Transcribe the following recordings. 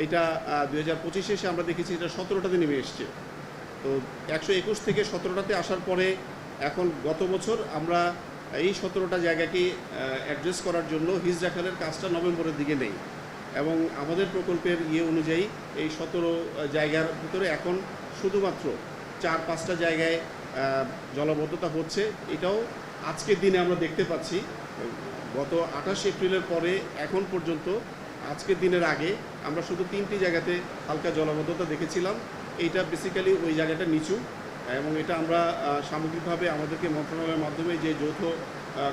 এইটা 2025 এসে আমরা দেখেছি এটা 17টাতে নেমে এসছে। তো 121 থেকে 17টাতে আসার পরে এখন গত বছর আমরা এই 17টা জায়গাকে অ্যাড্রেস করার জন্য হিজড়া খালের কাজটা নভেম্বরের দিকে নেই এবং আমাদের প্রকল্পের অনুযায়ী এই 17 জায়গার ভিতরে এখন শুধুমাত্র 4-5টা জায়গায় জলাবদ্ধতা হচ্ছে। এটাও আজকের দিনে আমরা দেখতে পাচ্ছি। গত 28 এপ্রিলের পরে এখন পর্যন্ত আজকের দিনের আগে আমরা শুধু 3টি জায়গাতে হালকা জলাবদ্ধতা দেখেছিলাম। এইটা বেসিক্যালি ওই জায়গাটা নিচু এবং এটা আমরা সামগ্রিকভাবে আমাদেরকে মন্ত্রণালয়ের মাধ্যমে যে যৌথ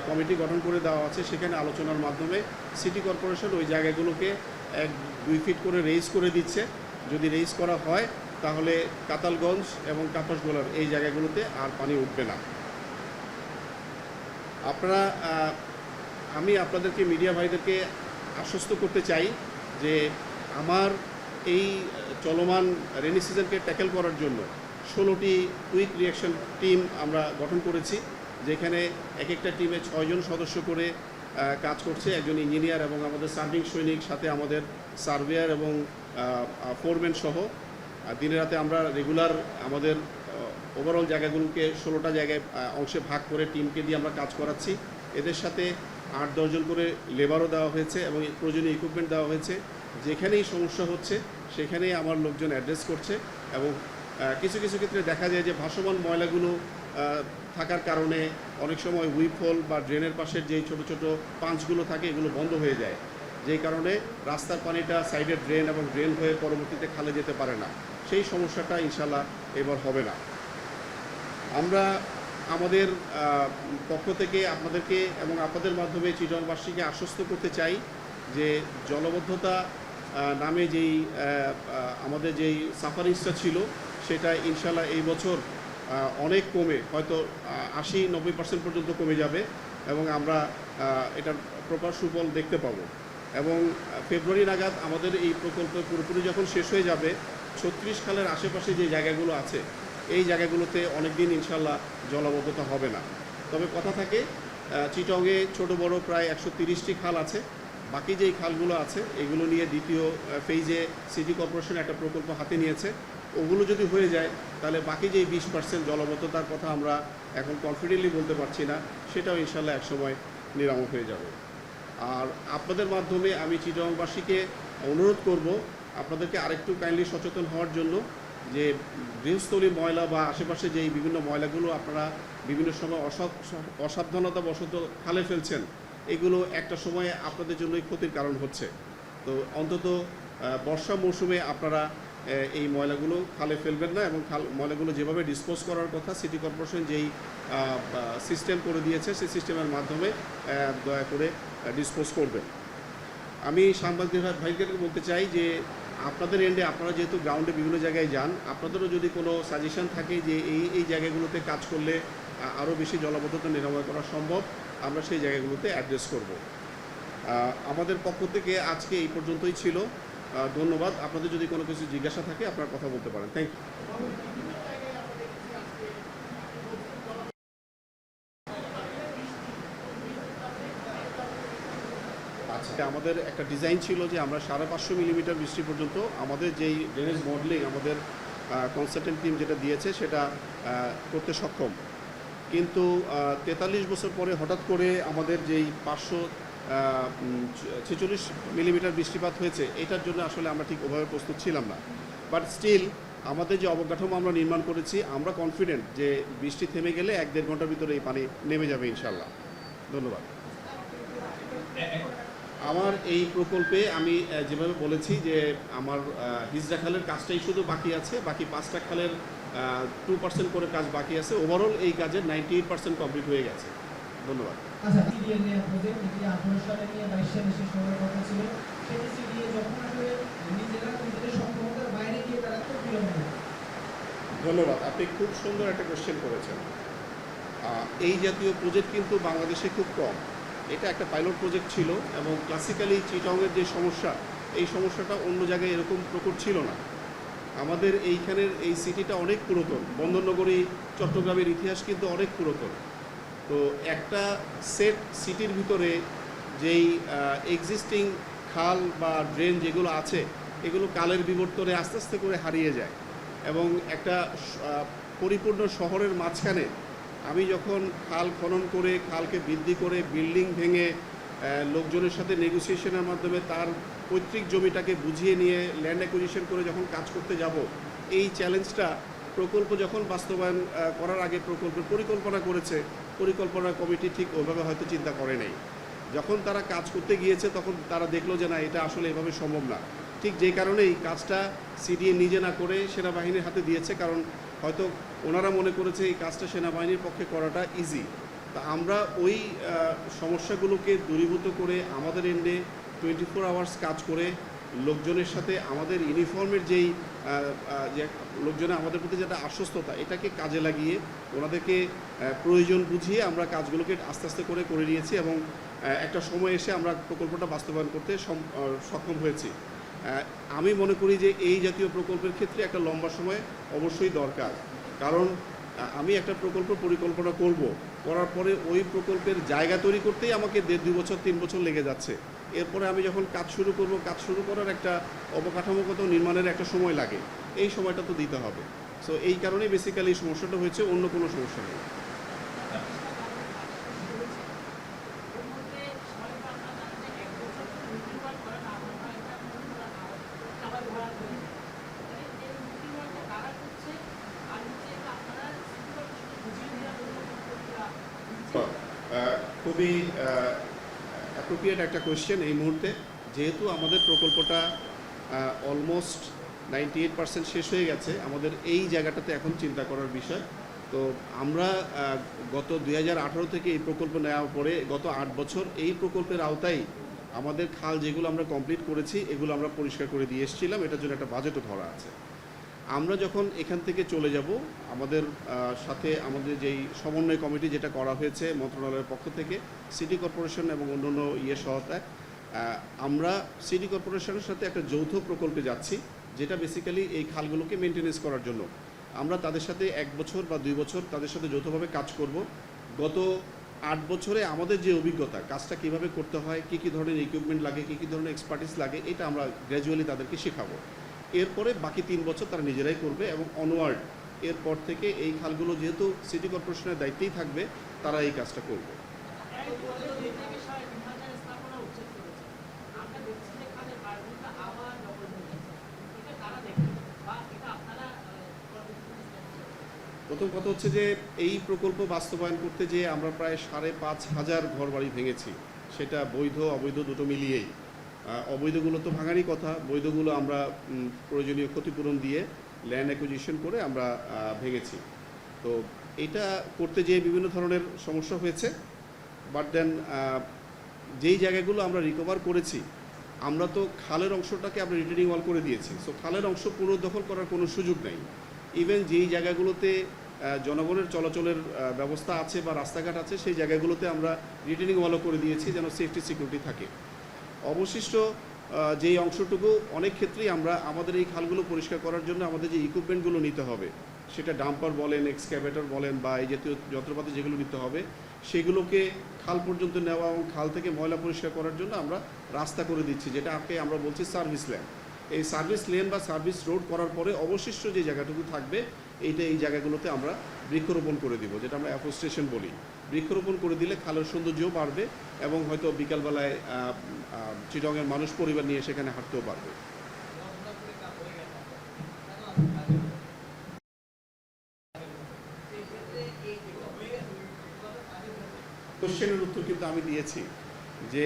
কমিটি গঠন করে দেওয়া আছে সেখানে আলোচনার মাধ্যমে সিটি কর্পোরেশন ওই জায়গাগুলোকে 1-2 ফিট করে রেইজ করে দিচ্ছে। যদি রেইজ করা হয় তাহলে কাতালগঞ্জ এবং কাপাসগোলার এই জায়গাগুলোতে আর পানি উঠবে না। আপনারা আমি আপনাদেরকে মিডিয়া ভাইদেরকে আশ্বস্ত করতে চাই যে আমার এই চলমান রেনি সিজনকে ট্যাকেল করার জন্য 16টি কুইক রিঅ্যাকশন টিম আমরা গঠন করেছি, যেখানে এক একটা টিমে 6 জন সদস্য করে কাজ করছে, একজন ইঞ্জিনিয়ার এবং আমাদের সার্ভিং সৈনিক, সাথে আমাদের সার্ভেয়ার এবং ফোরম্যান সহ। দিনে রাতে আমরা রেগুলার আমাদের ওভারঅল জায়গাগুলোকে 16টা জায়গায় অংশে ভাগ করে টিমকে দিয়ে আমরা কাজ করাচ্ছি। এদের সাথে 8-10 জন করে লেবারও দেওয়া হয়েছে এবং প্রয়োজনীয় ইকুইপমেন্ট দেওয়া হয়েছে। যেখানেই সমস্যা হচ্ছে সেখানেই আমার লোকজন অ্যাড্রেস করছে এবং কিছু কিছু ক্ষেত্রে দেখা যায় যে ভাসমান ময়লাগুলো থাকার কারণে অনেক সময় হুইপ হোল বা ড্রেনের পাশের যেই ছোটো ছোটো পাঞ্চগুলো থাকে এগুলো বন্ধ হয়ে যায়, যেই কারণে রাস্তার পানিটা সাইডের ড্রেন এবং ড্রেন হয়ে পরবর্তীতে খালে যেতে পারে না। সেই সমস্যাটা ইনশাল্লাহ এবার হবে না। আমরা আমাদের পক্ষ থেকে আপনাদেরকে এবং আপনাদের মাধ্যমে চিটংবাসীকে আশ্বস্ত করতে চাই যে জলবদ্ধতা নামে যেই আমাদের যেই সাফারিংসটা ছিল সেটা ইনশাল্লাহ এই বছর অনেক কমে হয়তো 80-90% পর্যন্ত কমে যাবে এবং আমরা এটার প্রপার সুফল দেখতে পাবো। এবং ফেব্রুয়ারি নাগাদ আমাদের এই প্রকল্প পুরোপুরি যখন শেষ হয়ে যাবে 36 খালের আশেপাশে যে জায়গাগুলো আছে এই জায়গাগুলোতে অনেক দিন ইনশাল্লাহ জলাবদ্ধতা হবে না। তবে কথা থাকে চিটংয়ে ছোট বড় প্রায় 130টি খাল আছে। বাকি যেই খালগুলো আছে এগুলো নিয়ে দ্বিতীয় ফেজে সিটি কর্পোরেশন একটা প্রকল্প হাতে নিয়েছে। ওগুলো যদি হয়ে যায় তাহলে বাকি যেই 20% জলাবদ্ধতার কথা আমরা এখন কনফিডেন্টলি বলতে পারছি না, সেটাও ইনশাল্লাহ একসময় নিরাময় হয়ে যাবে। আর আপনাদের মাধ্যমে আমি চিটংবাসীকে অনুরোধ করব আপনাদেরকে আরেকটু কাইন্ডলি সচেতন হওয়ার জন্য যে গৃহস্থলী ময়লা বা আশেপাশে যেই বিভিন্ন ময়লাগুলো আপনারা বিভিন্ন সময় অসাবধানতাবশত খালে ফেলছেন, এগুলো একটা সময় আপনাদের জন্যই ক্ষতির কারণ হচ্ছে। তো অন্তত বর্ষা মৌসুমে আপনারা এই ময়লাগুলো খালে ফেলবেন না এবং ময়লাগুলো যেভাবে ডিসপোজ করার কথা সিটি কর্পোরেশন যেই সিস্টেম করে দিয়েছে সেই সিস্টেমের মাধ্যমে দয়া করে ডিসপোজ করবেন। আমি সাংবাদিক ভাইদেরকে বলতে চাই যে আপনাদের এন্ডে আপনারা যেহেতু গ্রাউন্ডে বিভিন্ন জায়গায় যান, আপনাদেরও যদি কোনো সাজেশন থাকে যে এই জায়গাগুলোতে কাজ করলে আরও বেশি জলাবদ্ধতা নিরাময় করা সম্ভব, আমরা সেই জায়গাগুলোতে অ্যাড্রেস করব। আমাদের পক্ষ থেকে আজকে এই পর্যন্তই ছিল। ধন্যবাদ। আপনাদের যদি কোনো কিছু জিজ্ঞাসা থাকে আপনারা কথা বলতে পারেন। Thank you. আজকে আমাদের একটা ডিজাইন ছিল যে আমরা 550 মিলিমিটার বৃষ্টি পর্যন্ত আমাদের যেই ড্রেনেজ মডেলিং আমাদের কনসালটেন্ট টিম যেটা দিয়েছে সেটা করতে সক্ষম। কিন্তু 43 বছর পরে হঠাৎ করে আমাদের যেই 546 মিলিমিটার বৃষ্টিপাত হয়েছে, এটার জন্য আসলে আমরা ঠিক ওভাবে প্রস্তুত ছিলাম না। বাট স্টিল আমাদের যে অবকাঠামো আমরা নির্মাণ করেছি, আমরা কনফিডেন্ট যে বৃষ্টি থেমে গেলে 1-1.5 ঘন্টার ভিতরে এই পানি নেমে যাবে ইনশাল্লাহ। ধন্যবাদ। আমার এই প্রকল্পে আমি যেভাবে বলেছি যে আমার হিজড়া খালের কাজটাই শুধু বাকি আছে, বাকি 5টা খালের 2% করে কাজ বাকি আছে। ওভারঅল এই কাজের 98% কমপ্লিট হয়ে গেছে। ধন্যবাদ। আচ্ছা, সিডিএ নিয়ে প্রজেক্ট এটি 18 সালে নিয়ে 22 সালে শেষ হওয়ার কথা ছিল। সেটি সিডিএ যখন আসলে নিজেদের সক্ষমতার বাইরে গিয়ে তারা তো বিলম্ব। ধন্যবাদ। আপনি খুব সুন্দর একটা কোশ্চেন করেছেন। এই জাতীয় প্রজেক্ট কিন্তু বাংলাদেশে খুব কম। এটা একটা পাইলট প্রজেক্ট ছিল এবং ক্লাসিক্যালি চিটংয়ের যে সমস্যা, এই সমস্যাটা অন্য জায়গায় এরকম প্রকট ছিল না। আমাদের এইখানের এই সিটিটা অনেক পুরাতন। বন্দরনগরী চট্টগ্রামের ইতিহাস কিন্তু অনেক পুরাতন। তো একটা সেট সিটির ভিতরে যেই এক্সিস্টিং খাল বা ড্রেন যেগুলো আছে এগুলো কালের বিবর্তনে আস্তে আস্তে করে হারিয়ে যায়। এবং একটা পরিপূর্ণ শহরের মাঝখানে আমি যখন খাল খনন করে খালকে বৃদ্ধি করে বিল্ডিং ভেঙে লোকজনের সাথে নেগোসিয়েশনের মাধ্যমে তার পৈতৃক জমিটাকে বুঝিয়ে নিয়ে ল্যান্ড অ্যাকুইজিশন করে যখন কাজ করতে যাব, এই চ্যালেঞ্জটা প্রকল্প যখন বাস্তবায়ন করার আগে প্রকল্পের পরিকল্পনা করেছে, পরিকল্পনা কমিটি ঠিক ওইভাবে হয়তো চিন্তা করে নেই। যখন তারা কাজ করতে গিয়েছে তখন তারা দেখলো যে না, এটা আসলে এভাবে সম্ভব না। ঠিক যে কারণেই কাজটা সিডিএ নিজে না করে সেনাবাহিনীর হাতে দিয়েছে, কারণ হয়তো ওনারা মনে করেছে এই কাজটা সেনাবাহিনীর পক্ষে করাটা ইজি। তা আমরা ওই সমস্যাগুলোকে দূরীভূত করে আমাদের এন্ডে 24 আওয়ার্স কাজ করে লোকজনের সাথে আমাদের ইউনিফর্মের যেই যে লোকজনের আমাদের প্রতি যেটা আশ্বস্ততা, এটাকে কাজে লাগিয়ে ওনাদেরকে প্রয়োজন বুঝিয়ে আমরা কাজগুলোকে আস্তে আস্তে করে নিয়েছি এবং একটা সময় এসে আমরা প্রকল্পটা বাস্তবায়ন করতে সক্ষম হয়েছি। আমি মনে করি যে এই জাতীয় প্রকল্পের ক্ষেত্রে একটা লম্বা সময় অবশ্যই দরকার, কারণ আমি একটা প্রকল্প পরিকল্পনা করার পরে ওই প্রকল্পের জায়গা তৈরি করতেই আমাকে 1.5-2 বছর 3 বছর লেগে যাচ্ছে। এরপরে আমি যখন কাজ শুরু করার একটা অবকাঠামোগত নির্মাণের একটা সময় লাগে, এই সময়টা তো দিতে হবে। সো এই কারণেই বেসিক্যালি সমস্যাটা হয়েছে, অন্য কোনো সমস্যা নেই। খুবই অ্যাপ্রোপ্রিয়েট একটা কোয়েশ্চেন এই মুহূর্তে, যেহেতু আমাদের প্রকল্পটা অলমোস্ট 98% শেষ হয়ে গেছে। আমাদের এই জায়গাটাতে এখন চিন্তা করার বিষয়। তো আমরা গত 2018 থেকে এই প্রকল্প নেওয়ার পরে গত 8 বছর এই প্রকল্পের আওতায় আমাদের খাল যেগুলো আমরা কমপ্লিট করেছি এগুলো আমরা পরিষ্কার করে দিয়ে এসেছিলাম। এটার জন্য একটা বাজেটও ধরা আছে। আমরা যখন এখান থেকে চলে যাব, আমাদের সাথে আমাদের যেই সমন্বয় কমিটি যেটা করা হয়েছে মন্ত্রণালয়ের পক্ষ থেকে, সিটি কর্পোরেশন এবং অন্যান্য সহায়তায় আমরা সিটি কর্পোরেশনের সাথে একটা যৌথ প্রকল্পে যাচ্ছি, যেটা বেসিক্যালি এই খালগুলোকে মেনটেনেন্স করার জন্য। আমরা তাদের সাথে 1 বছর বা 2 বছর তাদের সাথে যৌথভাবে কাজ করব। গত 8 বছরে আমাদের যে অভিজ্ঞতা, কাজটা কীভাবে করতে হয়, কী কী ধরনের ইকুইপমেন্ট লাগে, কী কী ধরনের এক্সপার্টিস লাগে, এটা আমরা গ্র্যাজুয়ালি তাদেরকে শেখাবো। এরপরে বাকি 3 বছর তারা নিজেরাই করবে এবং অনওয়ার্ড এরপর থেকে এই খালগুলো যেহেতু সিটি কর্পোরেশনের দায়িত্বেই থাকবে, তারা এই কাজটা করবে। প্রথম কথা হচ্ছে যে এই প্রকল্প বাস্তবায়ন করতে যে আমরা প্রায় 5,500 ঘরবাড়ি ভেঙেছি, সেটা বৈধ অবৈধ দুটো মিলিয়েই। অবৈধগুলো তো ভাঙারই কথা, বৈধগুলো আমরা প্রয়োজনীয় ক্ষতিপূরণ দিয়ে ল্যান্ড অ্যাকুইজিশন করে আমরা ভেঙেছি। তো এটা করতে যেয়ে বিভিন্ন ধরনের সমস্যা হয়েছে, বাট দেন যেই জায়গাগুলো আমরা রিকভার করেছি, আমরা তো খালের অংশটাকে আমরা রিটেনিং ওয়াল করে দিয়েছি। সো খালের অংশ পুনর্দখল করার কোনো সুযোগ নেই। ইভেন যেই জায়গাগুলোতে জনগণের চলাচলের ব্যবস্থা আছে বা রাস্তাঘাট আছে, সেই জায়গাগুলোতে আমরা রিটেনিং ওয়ালও করে দিয়েছি যেন সেফটি সিকিউরিটি থাকে। অবশিষ্ট যেই অংশটুকু অনেক ক্ষেত্রেই আমরা আমাদের এই খালগুলো পরিষ্কার করার জন্য আমাদের যে ইকুইপমেন্টগুলো নিতে হবে, সেটা ডাম্পার বলেন, এক্সক্যাভেটর বলেন বা এই জাতীয় যন্ত্রপাতি যেগুলো নিতে হবে, সেগুলোকে খাল পর্যন্ত নেওয়া এবং খাল থেকে ময়লা পরিষ্কার করার জন্য আমরা রাস্তা করে দিচ্ছি, যেটাকে আমরা বলছি সার্ভিস লেন। এই সার্ভিস লেন বা সার্ভিস রোড করার পরে অবশিষ্ট যে জায়গাটুকু থাকবে, এই জায়গাগুলোতে আমরা বৃক্ষরোপণ করে দিব, যেটা আমরা অ্যাফোস্টেশন বলি। বৃক্ষরোপণ করে দিলে খালের সৌন্দর্যও বাড়বে এবং হয়তো বিকালবেলায় চিটংয়ের মানুষ পরিবার নিয়ে সেখানে হাঁটতেও পারবে। কোশ্চেনের উত্তর কিন্তু আমি দিয়েছি যে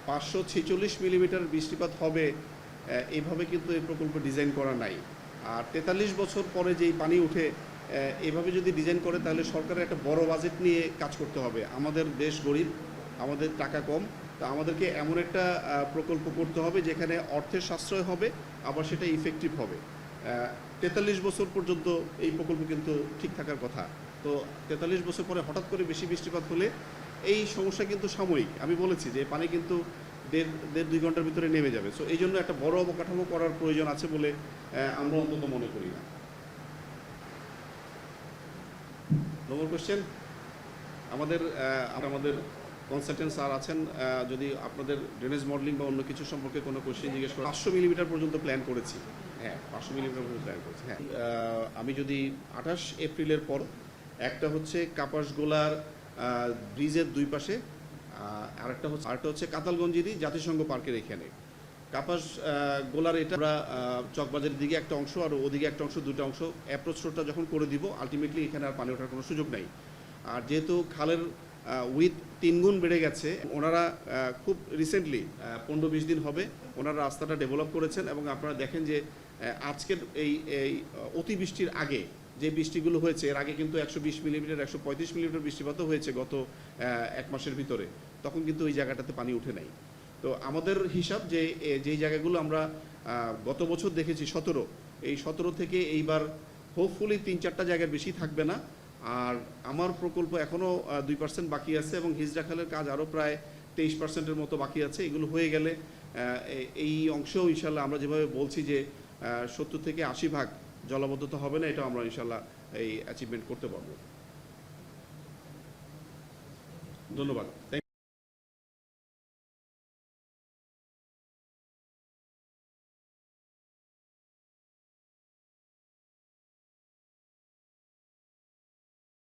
546 মিলিমিটার বৃষ্টিপাত হবে এইভাবে কিন্তু এই প্রকল্প ডিজাইন করা নাই। আর 43 বছর পরে যেই পানি উঠে এভাবে যদি ডিজাইন করে, তাহলে সরকারের একটা বড় বাজেট নিয়ে কাজ করতে হবে। আমাদের দেশ গরিব, আমাদের টাকা কম, তো আমাদেরকে এমন একটা প্রকল্প করতে হবে যেখানে অর্থের সাশ্রয় হবে, আবার সেটা ইফেক্টিভ হবে। 43 বছর পর্যন্ত এই প্রকল্প কিন্তু ঠিক থাকার কথা। তো 43 বছর পরে হঠাৎ করে বেশি বৃষ্টিপাত হলে এই সমস্যা কিন্তু সাময়িক। আমি বলেছি যে পানি কিন্তু 1.5-2 ঘন্টার ভিতরে নেমে যাবে। সো এই জন্য একটা বড় অবকাঠামো করার প্রয়োজন আছে বলে আমরা অন্তত মনে করি না। নম্বর কোশ্চেন, আমাদের কনসালটেন্ট স্যার আছেন, যদি আপনাদের ড্রেনেজ মডেলিং বা অন্য কিছু সম্পর্কে কোনো কোশ্চেন জিজ্ঞেস করেন, 500 মিলিমিটার পর্যন্ত প্ল্যান করেছি। হ্যাঁ, 500 মিলিমিটার পর্যন্ত প্ল্যান করেছি। হ্যাঁ, আমি যদি 28 এপ্রিলের পর একটা হচ্ছে কাপাসগোলার ব্রিজের দুই পাশে, আরেকটা হচ্ছে কাতালগঞ্জেরই জাতিসংঘ পার্কের এখানে কাপাস গোলার, এটা আমরা চকবাজারের দিকে একটা অংশ আর ওদিকে একটা অংশ, দুটো অংশ অ্যাপ্রোচ রোডটা যখন করে দিব, আলটিমেটলি এখানে আর পানি ওঠার কোনো সুযোগ নাই। আর যেহেতু খালের উইথ 3 গুণ বেড়ে গেছে, ওনারা খুব রিসেন্টলি 15-20 দিন হবে ওনারা রাস্তাটা ডেভেলপ করেছেন, এবং আপনারা দেখেন যে আজকের এই অতিবৃষ্টির আগে যে বৃষ্টিগুলো হয়েছে, এর আগে কিন্তু 120 মিলিমিটার 135 মিলিমিটার বৃষ্টিপাতও হয়েছে গত 1 মাসের ভিতরে, তখন কিন্তু ওই জায়গাটাতে পানি উঠে নাই। তো আমাদের হিসাব যে যেই জায়গাগুলো আমরা গত বছর দেখেছি 17, এই 17 থেকে এইবার হোপফুলি 3-4টা জায়গার বেশি থাকবে না। আর আমার প্রকল্প এখনও 2% বাকি আছে, এবং হিজড়া খালের কাজ আরও প্রায় 23%-এর মতো বাকি আছে। এগুলো হয়ে গেলে এই অংশেও ইনশাল্লাহ আমরা যেভাবে বলছি যে 70 থেকে 80 ভাগ জলাবদ্ধতা হবে না, এটা আমরা ইনশাল্লাহ এই অ্যাচিভমেন্ট করতে পারবো। ধন্যবাদ।